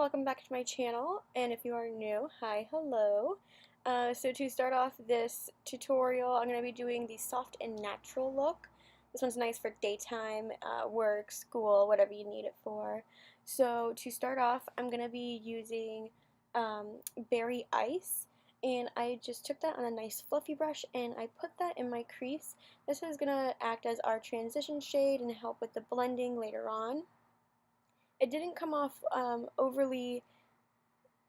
welcome back to my channel, and if you are new, hi, hello. So to start off this tutorial, I'm going to be doing the soft and natural look. This one's nice for daytime, work, school, whatever you need it for. So to start off, I'm going to be using berry ice, and I just took that on a nice fluffy brush and I put that in my crease. This is going to act as our transition shade and help with the blending later on. It didn't come off overly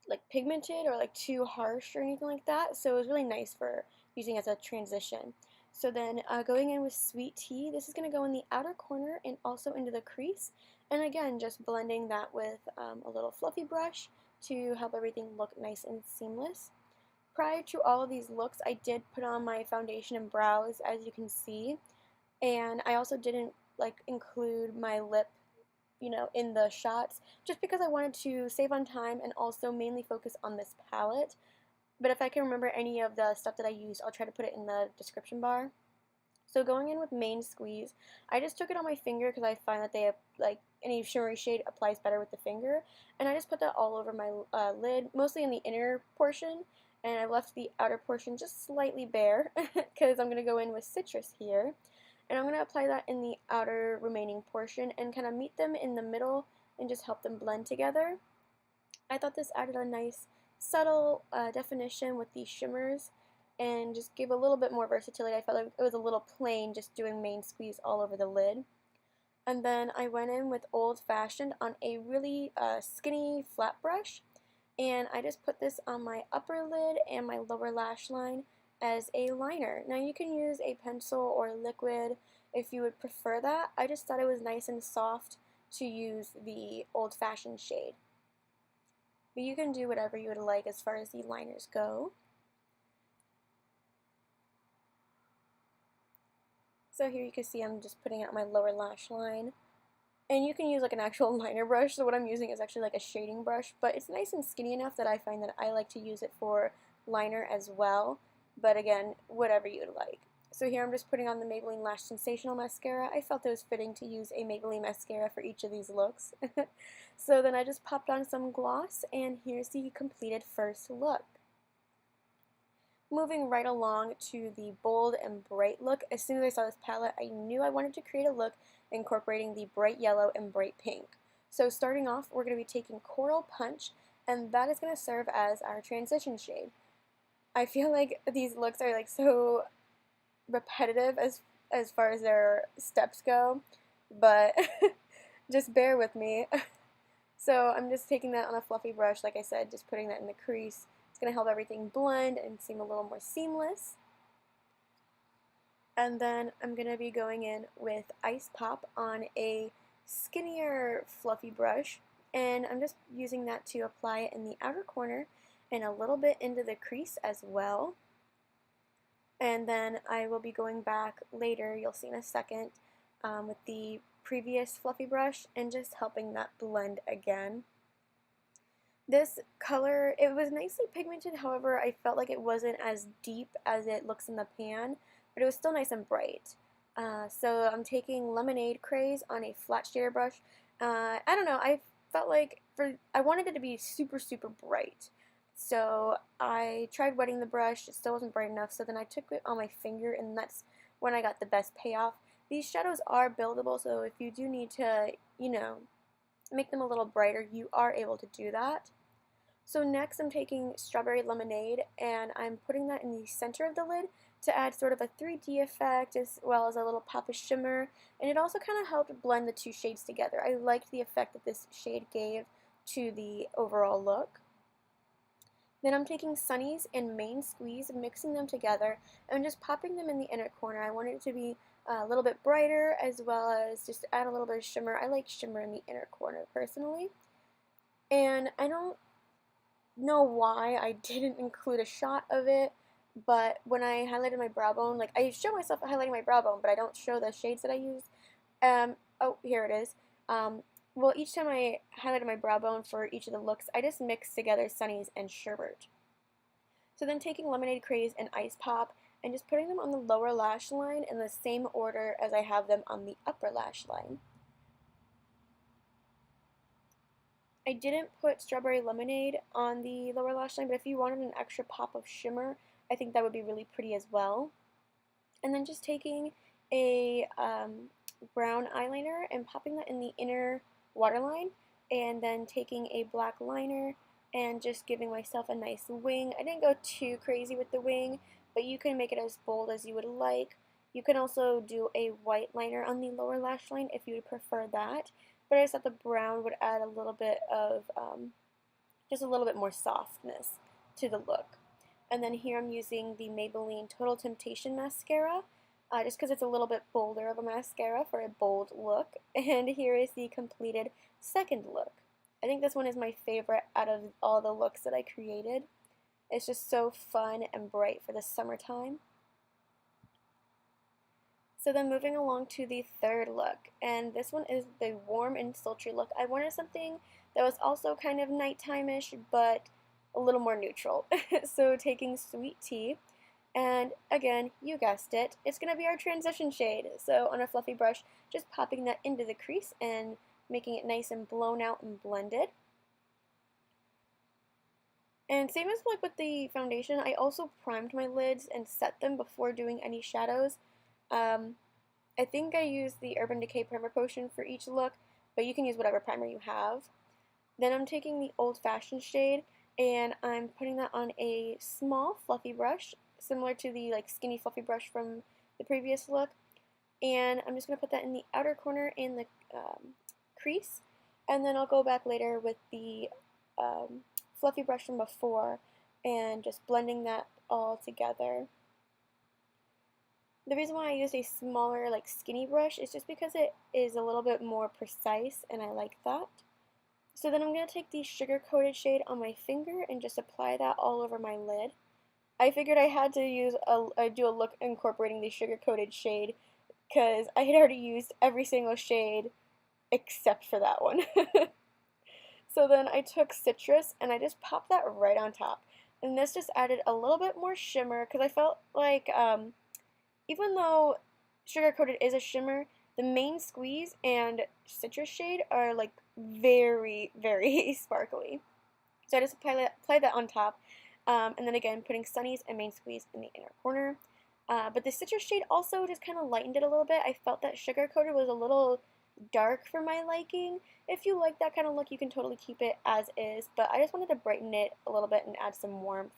like pigmented or like too harsh or anything like that, so it was really nice for using as a transition. So then going in with Sweet Tea, this is going to go in the outer corner and also into the crease, and again just blending that with a little fluffy brush to help everything look nice and seamless. Prior to all of these looks, I did put on my foundation and brows, as you can see, and I also didn't include my lip in the shots, just because I wanted to save on time and also mainly focus on this palette. But if I can remember any of the stuff that I used, I'll try to put it in the description bar. So going in with Main Squeeze, I just took it on my finger because I find that they any shimmery shade applies better with the finger, and I just put that all over my lid, mostly in the inner portion, and I left the outer portion just slightly bare because I'm going to go in with Citrus here. And I'm going to apply that in the outer remaining portion and kind of meet them in the middle and just help them blend together. I thought this added a nice subtle definition with these shimmers and just gave a little bit more versatility. I felt like it was a little plain just doing Main Squeeze all over the lid. And then I went in with Old Fashioned on a really skinny flat brush, and I just put this on my upper lid and my lower lash line as a liner. Now you can use a pencil or liquid if you would prefer that. I just thought it was nice and soft to use the Old Fashioned shade. But you can do whatever you would like as far as the liners go. So here you can see I'm just putting it on my lower lash line. And you can use like an actual liner brush, so what I'm using is actually like a shading brush, but it's nice and skinny enough that I find that I like to use it for liner as well. But again, whatever you would like. So here I'm just putting on the Maybelline Lash Sensational Mascara. I felt it was fitting to use a Maybelline mascara for each of these looks. So then I just popped on some gloss, and here's the completed first look. Moving right along to the bold and bright look, as soon as I saw this palette, I knew I wanted to create a look incorporating the bright yellow and bright pink. So starting off, we're going to be taking Coral Punch, and that is going to serve as our transition shade. I feel like these looks are so repetitive as far as their steps go, but just bear with me. So I'm just taking that on a fluffy brush, like I said, just putting that in the crease. It's going to help everything blend and seem a little more seamless. And then I'm going to be going in with Ice Pop on a skinnier fluffy brush, and I'm just using that to apply it in the outer corner and a little bit into the crease as well. And then I will be going back later, you'll see in a second, with the previous fluffy brush and just helping that blend again. This color, it was nicely pigmented, however I felt like it wasn't as deep as it looks in the pan, but it was still nice and bright. So I'm taking Lemonade Craze on a flat shader brush. I don't know, I felt like I wanted it to be super bright. So I tried wetting the brush, it still wasn't bright enough, so then I took it on my finger, and that's when I got the best payoff. These shadows are buildable, so if you do need to, make them a little brighter, you are able to do that. So next I'm taking Strawberry Lemonade, and I'm putting that in the center of the lid to add sort of a 3D effect as well as a little pop of shimmer, and it also kind of helped blend the two shades together. I liked the effect that this shade gave to the overall look. Then I'm taking Sunnies and Main Squeeze, mixing them together, and just popping them in the inner corner. I want it to be a little bit brighter as well as just add a little bit of shimmer. I like shimmer in the inner corner personally. And I don't know why I didn't include a shot of it, but when I highlighted my brow bone, I show myself highlighting my brow bone, but I don't show the shades that I used. Oh, here it is. Well, each time I highlighted my brow bone for each of the looks, I just mixed together Sunnies and Sherbert. So then taking Lemonade Craze and Ice Pop and just putting them on the lower lash line in the same order as I have them on the upper lash line. I didn't put strawberry lemonade on the lower lash line, but if you wanted an extra pop of shimmer, I think that would be really pretty as well. And then just taking a brown eyeliner and popping that in the inner waterline, and then taking a black liner and just giving myself a nice wing. I didn't go too crazy with the wing, but you can make it as bold as you would like. You can also do a white liner on the lower lash line if you would prefer that, but I just thought the brown would add a little bit of, just a little bit more softness to the look. And then here I'm using the Maybelline Total Temptation mascara, just because it's a little bit bolder of a mascara for a bold look. And here is the completed second look. I think this one is my favorite out of all the looks that I created. It's just so fun and bright for the summertime. So then moving along to the third look, and this one is the warm and sultry look. I wanted something that was also kind of nighttime-ish, but a little more neutral. So taking Sweet Tea, and again, you guessed it, it's going to be our transition shade. So on a fluffy brush, just popping that into the crease and making it nice and blown out and blended. And same as like with the foundation, I also primed my lids and set them before doing any shadows. I think I used the Urban Decay Primer Potion for each look, but you can use whatever primer you have. Then I'm taking the Old Fashioned shade and I'm putting that on a small fluffy brush, similar to the like skinny fluffy brush from the previous look. And I'm just going to put that in the outer corner in the crease, and then I'll go back later with the fluffy brush from before and just blending that all together. The reason why I used a smaller, like skinny brush is just because it is a little bit more precise and I like that. So then I'm going to take the sugar coated shade on my finger and just apply that all over my lid. I figured I had to do a look incorporating the sugar coated shade because I had already used every single shade except for that one. So then I took Citrus and I just popped that right on top. And this just added a little bit more shimmer because I felt like even though Sugar Coated is a shimmer, the main squeeze and citrus shade are like very, very sparkly. So I just applied that on top, and then again putting Sunnies and main squeeze in the inner corner. But the citrus shade also just kind of lightened it a little bit. I felt that Sugar Coated was a little dark for my liking. If you like that kind of look, you can totally keep it as is, but I just wanted to brighten it a little bit and add some warmth.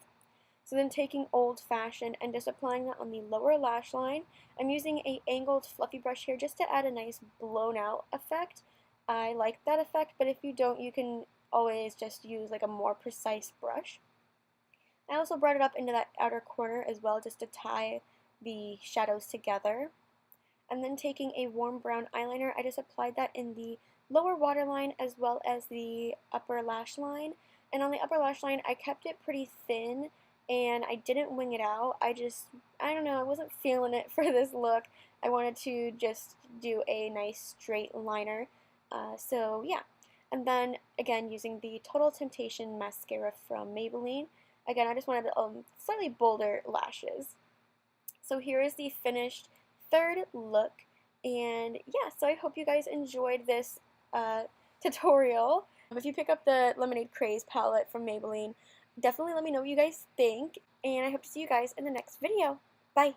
So then taking Old Fashioned and just applying that on the lower lash line. I'm using a angled fluffy brush here just to add a nice blown out effect. I like that effect, but if you don't, you can always just use like a more precise brush. I also brought it up into that outer corner as well just to tie the shadows together. And then taking a warm brown eyeliner, I just applied that in the lower waterline as well as the upper lash line. And on the upper lash line, I kept it pretty thin and I didn't wing it out. I don't know, I wasn't feeling it for this look. I wanted to just do a nice straight liner. So yeah. And then again using the Total Temptation mascara from Maybelline. Again, I just wanted slightly bolder lashes. So here is the finished third look, and yeah, so I hope you guys enjoyed this tutorial. If you pick up the Lemonade Craze palette from Maybelline, definitely let me know what you guys think, and I hope to see you guys in the next video. Bye!